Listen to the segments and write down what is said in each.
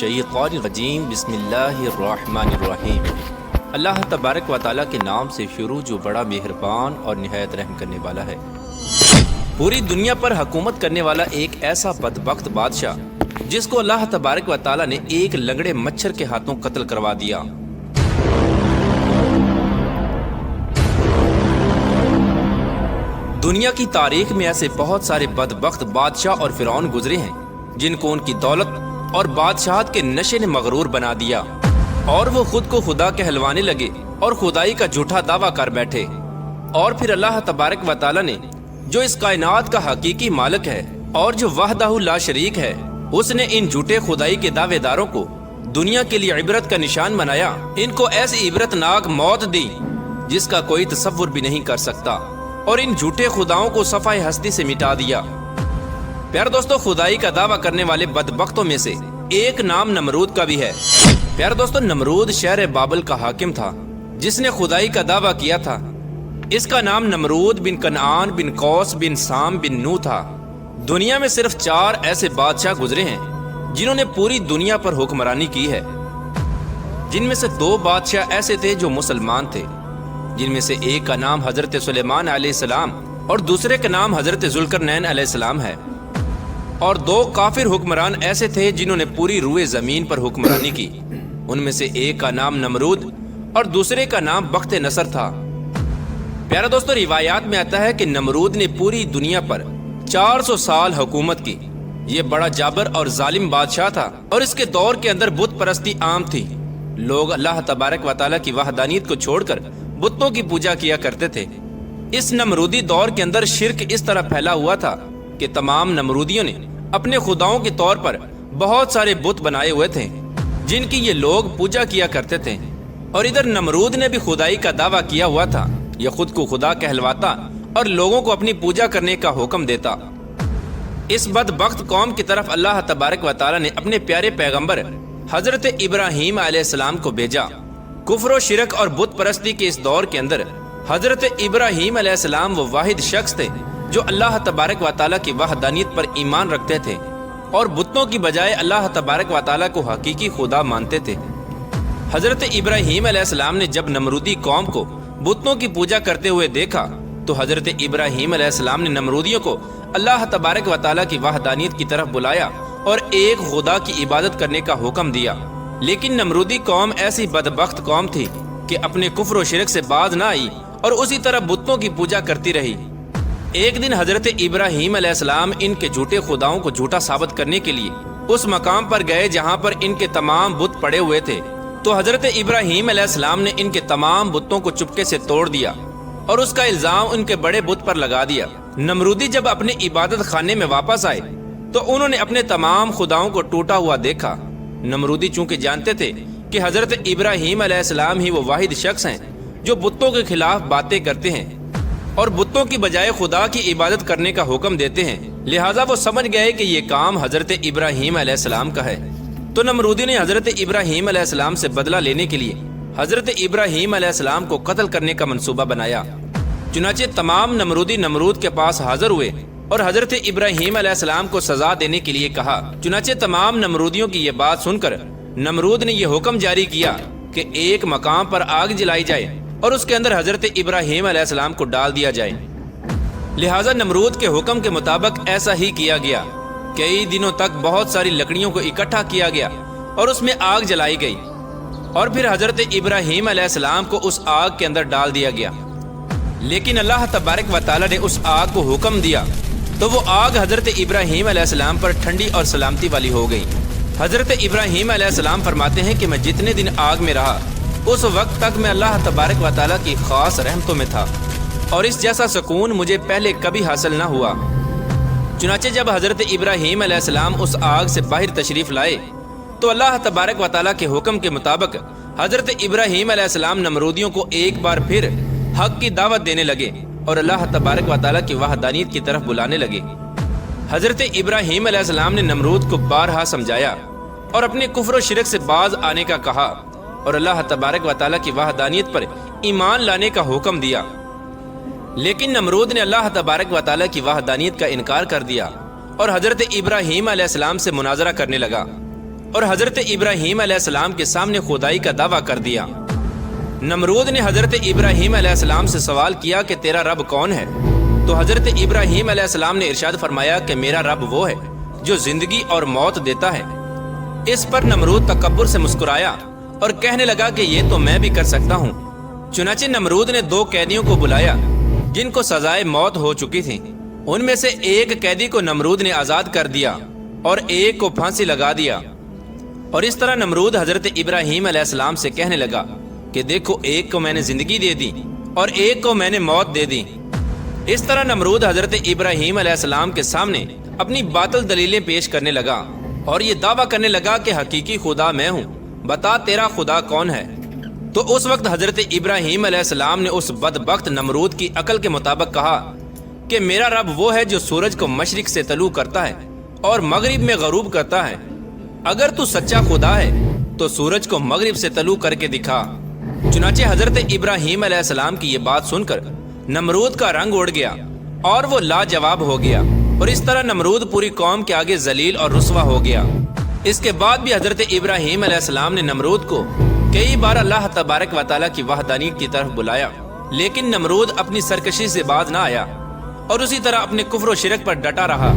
الشیطان الرجیم بسم اللہ الرحمن الرحیم۔ اللہ تبارک و تعالیٰ کے نام سے شروع جو بڑا مہربان اور نہایت رحم کرنے والا ہے۔ پوری دنیا پر حکومت کرنے والا ایک ایسا بدبخت بادشاہ جس کو اللہ تبارک و تعالیٰ نے ایک لنگڑے مچھر کے ہاتھوں قتل کروا دیا۔ دنیا کی تاریخ میں ایسے بہت سارے بدبخت بادشاہ اور فرعون گزرے ہیں جن کو ان کی دولت اور بادشاہت کے نشے نے مغرور بنا دیا اور وہ خود کو خدا کہلوانے لگے اور خدائی کا جھوٹا دعویٰ کر بیٹھے۔ اور پھر اللہ تبارک و تعالیٰ نے جو اس کائنات کا حقیقی مالک ہے اور جو وحدہ لا شریک ہے، اس نے ان جھوٹے خدائی کے دعوے داروں کو دنیا کے لیے عبرت کا نشان بنایا۔ ان کو ایسی عبرتناک موت دی جس کا کوئی تصور بھی نہیں کر سکتا، اور ان جھوٹے خداؤں کو صفحہ ہستی سے مٹا دیا۔ پیار دوستو، خدائی کا دعویٰ کرنے والے بدبختوں میں سے ایک نام نمرود کا بھی ہے۔ پیار دوستو، نمرود شہر بابل کا حاکم تھا جس نے خدائی کا دعویٰ کیا تھا۔ اس کا نام نمرود بن کنعان بن قوس بن سام بن نو تھا۔ دنیا میں صرف 4 ایسے بادشاہ گزرے ہیں جنہوں نے پوری دنیا پر حکمرانی کی ہے، جن میں سے 2 بادشاہ ایسے تھے جو مسلمان تھے، جن میں سے ایک کا نام حضرت سلیمان علیہ السلام اور دوسرے کا نام حضرت ذوالقرنین علیہ السلام ہے، اور 2 کافر حکمران ایسے تھے جنہوں نے پوری روئے زمین پر حکمرانی کی۔ ان میں سے ایک کا نام نمرود اور دوسرے کا نام بخت نصر تھا۔ پیارا دوستو، روایات میں آتا ہے کہ نمرود نے پوری دنیا پر 400 سال حکومت کی۔ یہ بڑا جابر اور ظالم بادشاہ تھا، اور اس کے دور کے اندر بت پرستی عام تھی۔ لوگ اللہ تبارک و تعالیٰ کی وحدانیت کو چھوڑ کر بتوں کی پوجا کیا کرتے تھے۔ اس نمرودی دور کے اندر شرک اس طرح پھیلا ہوا تھا کہ تمام نمرودیوں نے اپنے خداؤں کے طور پر بہت سارے بت بنائے ہوئے تھے جن کی یہ لوگ پوجا کیا کرتے تھے، اور ادھر نمرود نے بھی خدائی کا دعویٰ کیا ہوا تھا۔ یہ خود کو خدا کہلواتا اور لوگوں کو اپنی پوجا کرنے کا حکم دیتا۔ اس بدبخت قوم کی طرف اللہ تبارک و تعالیٰ نے اپنے پیارے پیغمبر حضرت ابراہیم علیہ السلام کو بھیجا۔ کفر و شرک اور بت پرستی کے اس دور کے اندر حضرت ابراہیم علیہ السلام وہ واحد شخص تھے جو اللہ تبارک و تعالیٰ کی وحدانیت پر ایمان رکھتے تھے اور بتوں کی بجائے اللہ تبارک و تعالیٰ کو حقیقی خدا مانتے تھے۔ حضرت ابراہیم علیہ السلام نے جب نمرودی قوم کو بتوں کی پوجا کرتے ہوئے دیکھا تو حضرت ابراہیم علیہ السلام نے نمرودیوں کو اللہ تبارک و تعالیٰ کی وحدانیت کی طرف بلایا اور ایک خدا کی عبادت کرنے کا حکم دیا۔ لیکن نمرودی قوم ایسی بدبخت قوم تھی کہ اپنے کفر و شرک سے باز نہ آئی اور اسی طرح بتوں کی پوجا کرتی رہی۔ ایک دن حضرت ابراہیم علیہ السلام ان کے جھوٹے خداؤں کو جھوٹا ثابت کرنے کے لیے اس مقام پر گئے جہاں پر ان کے تمام بت پڑے ہوئے تھے، تو حضرت ابراہیم علیہ السلام نے ان کے تمام بتوں کو چپکے سے توڑ دیا اور اس کا الزام ان کے بڑے بت پر لگا دیا۔ نمرودی جب اپنے عبادت خانے میں واپس آئے تو انہوں نے اپنے تمام خداؤں کو ٹوٹا ہوا دیکھا۔ نمرودی چونکہ جانتے تھے کہ حضرت ابراہیم علیہ السلام ہی وہ واحد شخص ہیں جو بتوں کے خلاف باتیں کرتے ہیں اور بتوں کی بجائے خدا کی عبادت کرنے کا حکم دیتے ہیں، لہٰذا وہ سمجھ گئے کہ یہ کام حضرت ابراہیم علیہ السلام کا ہے۔ تو نمرودی نے حضرت ابراہیم علیہ السلام سے بدلہ لینے کے لیے حضرت ابراہیم علیہ السلام کو قتل کرنے کا منصوبہ بنایا۔ چنانچہ تمام نمرودی نمرود کے پاس حاضر ہوئے اور حضرت ابراہیم علیہ السلام کو سزا دینے کے لیے کہا۔ چنانچہ تمام نمرودیوں کی یہ بات سن کر نمرود نے یہ حکم جاری کیا کہ ایک مقام پر آگ جلائی جائے اور اس کے اندر حضرت ابراہیم علیہ السلام کو ڈال دیا جائے۔ لہٰذا نمرود کے حکم کے مطابق ایسا ہی کیا گیا۔ کئی دنوں تک بہت ساری لکڑیوں کو اکٹھا کیا گیا اور اس میں آگ جلائی گئی، اور پھر حضرت ابراہیم علیہ السلام کو اس آگ کے اندر ڈال دیا گیا۔ لیکن اللہ تبارک و تعالیٰ نے اس آگ کو حکم دیا تو وہ آگ حضرت ابراہیم علیہ السلام پر ٹھنڈی اور سلامتی والی ہو گئی۔ حضرت ابراہیم علیہ السلام فرماتے ہیں کہ میں جتنے دن آگ میں رہا اس وقت تک میں اللہ تبارک و تعالیٰ کی خاص رحمتوں میں تھا، اور اس جیسا سکون مجھے پہلے کبھی حاصل نہ ہوا۔ چنانچہ جب حضرت ابراہیم علیہ السلام اس آگ سے باہر تشریف لائے تو اللہ تبارک و تعالیٰ کے حکم کے مطابق حضرت ابراہیم علیہ السلام نمرودیوں کو ایک بار پھر حق کی دعوت دینے لگے اور اللہ تبارک و تعالیٰ کی وحدانیت کی طرف بلانے لگے۔ حضرت ابراہیم علیہ السلام نے نمرود کو بارہا سمجھایا اور اپنے کفر و شرک سے باز آنے کا کہا اور اللہ تبارک و تعالیٰ کی وحدانیت پر ایمان لانے کا حکم دیا۔ لیکن نمرود نے اللہ تبارک و تعالیٰ کی وحدانیت کا انکار کر دیا اور حضرت ابراہیم علیہ السلام سے مناظرہ کرنے لگا۔ اور حضرت ابراہیم علیہ السلام کے سامنے خدائی کا دعویٰ کر دیا۔ نمرود نے حضرت ابراہیم علیہ السلام سے سوال کیا کہ تیرا رب کون ہے؟ تو حضرت ابراہیم علیہ السلام نے ارشاد فرمایا کہ میرا رب وہ ہے جو زندگی اور موت دیتا ہے۔ اس پر نمرود تکبر سے مسکرایا اور کہنے لگا کہ یہ تو میں بھی کر سکتا ہوں۔ چنانچہ نمرود نے 2 قیدیوں کو بلایا جن کو سزائے موت ہو چکی تھی۔ ان میں سے ایک قیدی کو نمرود نے آزاد کر دیا اور ایک کو پھانسی لگا دیا۔ اور اس طرح نمرود حضرت ابراہیم علیہ السلام سے کہنے لگا کہ دیکھو، ایک کو میں نے زندگی دے دی اور ایک کو میں نے موت دے دی۔ اس طرح نمرود حضرت ابراہیم علیہ السلام کے سامنے اپنی باطل دلیلیں پیش کرنے لگا اور یہ دعویٰ کرنے لگا کہ حقیقی خدا میں ہوں، بتا تیرا خدا کون ہے؟ تو اس وقت حضرت ابراہیم علیہ السلام نے اس بدبخت نمرود کی عقل کے مطابق کہا کہ میرا رب وہ ہے جو سورج کو مشرق سے طلوع کرتا ہے اور مغرب میں غروب کرتا ہے۔ اگر تو سچا خدا ہے تو سورج کو مغرب سے طلوع کر کے دکھا۔ چنانچہ حضرت ابراہیم علیہ السلام کی یہ بات سن کر نمرود کا رنگ اڑ گیا اور وہ لاجواب ہو گیا، اور اس طرح نمرود پوری قوم کے آگے ذلیل اور رسوا ہو گیا۔ اس کے بعد بھی حضرت ابراہیم علیہ السلام نے نمرود کو کئی بار اللہ تبارک و تعالیٰ کی وحدانیت کی طرف بلایا، لیکن نمرود اپنی سرکشی سے باز نہ آیا اور اسی طرح اپنے کفر و شرک پر ڈٹا رہا۔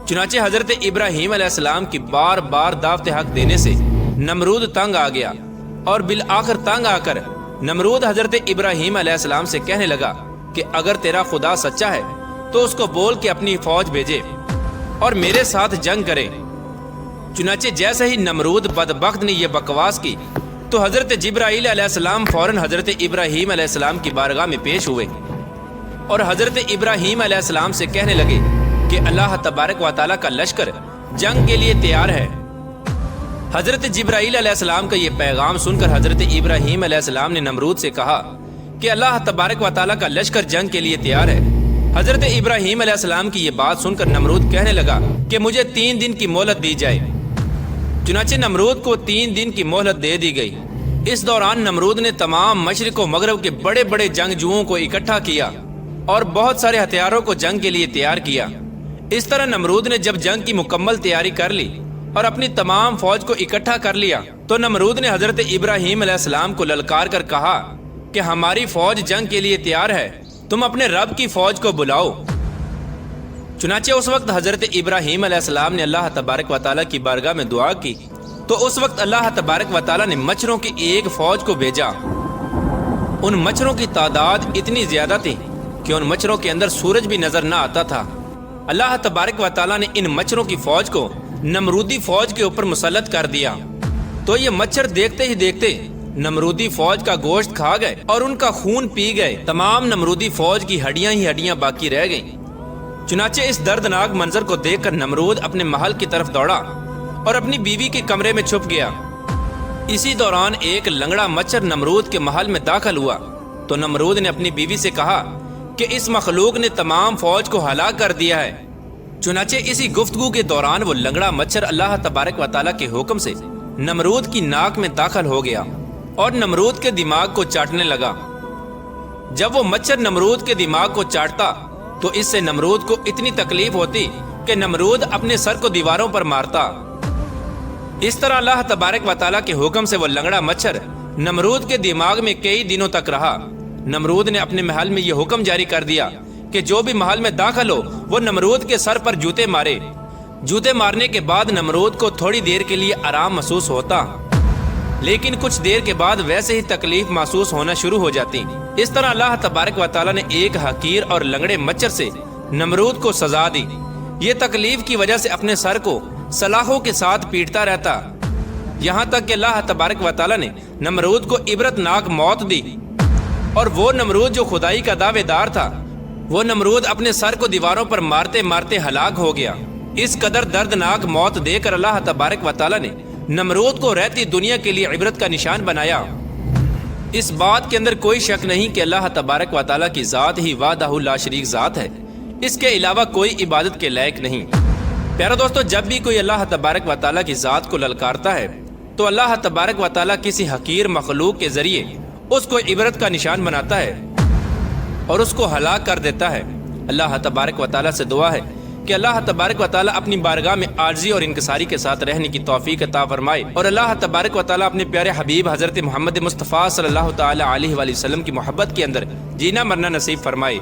چنانچہ حضرت ابراہیم علیہ السلام کی بار بار دعوت حق دینے سے نمرود تنگ آ گیا، اور بالآخر تنگ آ کر نمرود حضرت ابراہیم علیہ السلام سے کہنے لگا کہ اگر تیرا خدا سچا ہے تو اس کو بول کے اپنی فوج بھیجے اور میرے ساتھ جنگ کرے۔ چنانچہ جیسے ہی نمرود بدبخت نے یہ بکواس کی تو حضرت جبرائیل علیہ السلام فوراً حضرت ابراہیم علیہ السلام کی بارگاہ میں پیش ہوئے اور حضرت ابراہیم علیہ السلام سے کہنے لگے کہ اللہ تبارک و تعالیٰ کا لشکر جنگ کے لیے تیار ہے۔ حضرت جبرائیل علیہ السلام کا یہ پیغام سن کر حضرت ابراہیم علیہ السلام نے نمرود سے کہا کہ اللہ تبارک و تعالیٰ کا لشکر جنگ کے لیے تیار ہے۔ حضرت ابراہیم علیہ السلام کی یہ بات سن کر نمرود کہنے لگا کہ مجھے 3 دن کی مہلت دی جائے۔ چنانچہ نمرود کو 3 دن کی مہلت دے دی گئی۔ اس دوران نمرود نے تمام مشرق و مغرب کے بڑے بڑے جنگجوؤں کو اکٹھا کیا اور بہت سارے ہتھیاروں کو جنگ کے لیے تیار کیا۔ اس طرح نمرود نے جب جنگ کی مکمل تیاری کر لی اور اپنی تمام فوج کو اکٹھا کر لیا تو نمرود نے حضرت ابراہیم علیہ السلام کو للکار کر کہا کہ ہماری فوج جنگ کے لیے تیار ہے، تم اپنے رب کی فوج کو بلاؤ۔ چنانچہ اس وقت حضرت ابراہیم علیہ السلام نے اللہ تبارک و تعالیٰ کی بارگاہ میں دعا کی تو اس وقت اللہ تبارک و تعالیٰ نے مچھروں کی ایک فوج کو بھیجا۔ ان مچھروں کی تعداد اتنی زیادہ تھی کہ ان مچھروں کے اندر سورج بھی نظر نہ آتا تھا۔ اللہ تبارک و تعالیٰ نے ان مچھروں کی فوج کو نمرودی فوج کے اوپر مسلط کر دیا تو یہ مچھر دیکھتے ہی دیکھتے نمرودی فوج کا گوشت کھا گئے اور ان کا خون پی گئے۔ تمام نمرودی فوج کی ہڈیاں ہی ہڈیاں باقی رہ گئیں۔ چنانچہ اس دردناک منظر کو دیکھ کر نمرود اپنے محل کی طرف دوڑا اور اپنی بیوی کے کمرے میں چھپ گیا۔ اسی دوران ایک لنگڑا مچھر نمرود کے محل میں داخل ہوا تو نمرود نے اپنی بیوی سے کہا کہ اس مخلوق نے تمام فوج کو ہلاک کر دیا ہے۔ چنانچہ اسی گفتگو کے دوران وہ لنگڑا مچھر اللہ تبارک و تعالیٰ کے حکم سے نمرود کی ناک میں داخل ہو گیا اور نمرود کے دماغ کو چاٹنے لگا۔ جب وہ مچھر نمرود کے دماغ کو چاٹتا تو اس سے نمرود کو اتنی تکلیف ہوتی کہ نمرود اپنے سر کو دیواروں پر مارتا۔ اس طرح اللہ تبارک و تعالیٰ کے حکم سے وہ لنگڑا مچھر نمرود کے دماغ میں کئی دنوں تک رہا۔ نمرود نے اپنے محل میں یہ حکم جاری کر دیا کہ جو بھی محل میں داخل ہو وہ نمرود کے سر پر جوتے مارے۔ جوتے مارنے کے بعد نمرود کو تھوڑی دیر کے لیے آرام محسوس ہوتا، لیکن کچھ دیر کے بعد ویسے ہی تکلیف محسوس ہونا شروع ہو جاتی۔ اس طرح اللہ تبارک و تعالیٰ نے ایک حقیر اور لنگڑے مچھر سے نمرود کو سزا دی۔ یہ تکلیف کی وجہ سے اپنے سر کو سلاخوں کے ساتھ پیٹتا رہتا، یہاں تک کہ اللہ تبارک و تعالیٰ نے نمرود کو عبرت ناک موت دی، اور وہ نمرود جو خدائی کا دعوے دار تھا وہ نمرود اپنے سر کو دیواروں پر مارتے مارتے ہلاک ہو گیا۔ اس قدر دردناک موت دے کر اللہ تبارک و تعالیٰ نے نمرود کو رہتی دنیا کے لیے عبرت کا نشان بنایا۔ اس بات کے اندر کوئی شک نہیں کہ اللہ تبارک و تعالیٰ کی ذات ہی وحدہ لا شریک ذات ہے، اس کے علاوہ کوئی عبادت کے لائق نہیں۔ پیارا دوستو، جب بھی کوئی اللہ تبارک و تعالیٰ کی ذات کو للکارتا ہے تو اللہ تبارک و تعالیٰ کسی حقیر مخلوق کے ذریعے اس کو عبرت کا نشان بناتا ہے اور اس کو ہلاک کر دیتا ہے۔ اللہ تبارک و تعالیٰ سے دعا ہے کہ اللہ تبارک و تعالیٰ اپنی بارگاہ میں عاجزی اور انکساری کے ساتھ رہنے کی توفیق عطا فرمائے، اور اللہ تبارک و تعالیٰ اپنے پیارے حبیب حضرت محمد مصطفیٰ صلی اللہ تعالیٰ علیہ وآلہ وسلم کی محبت کے اندر جینا مرنا نصیب فرمائے۔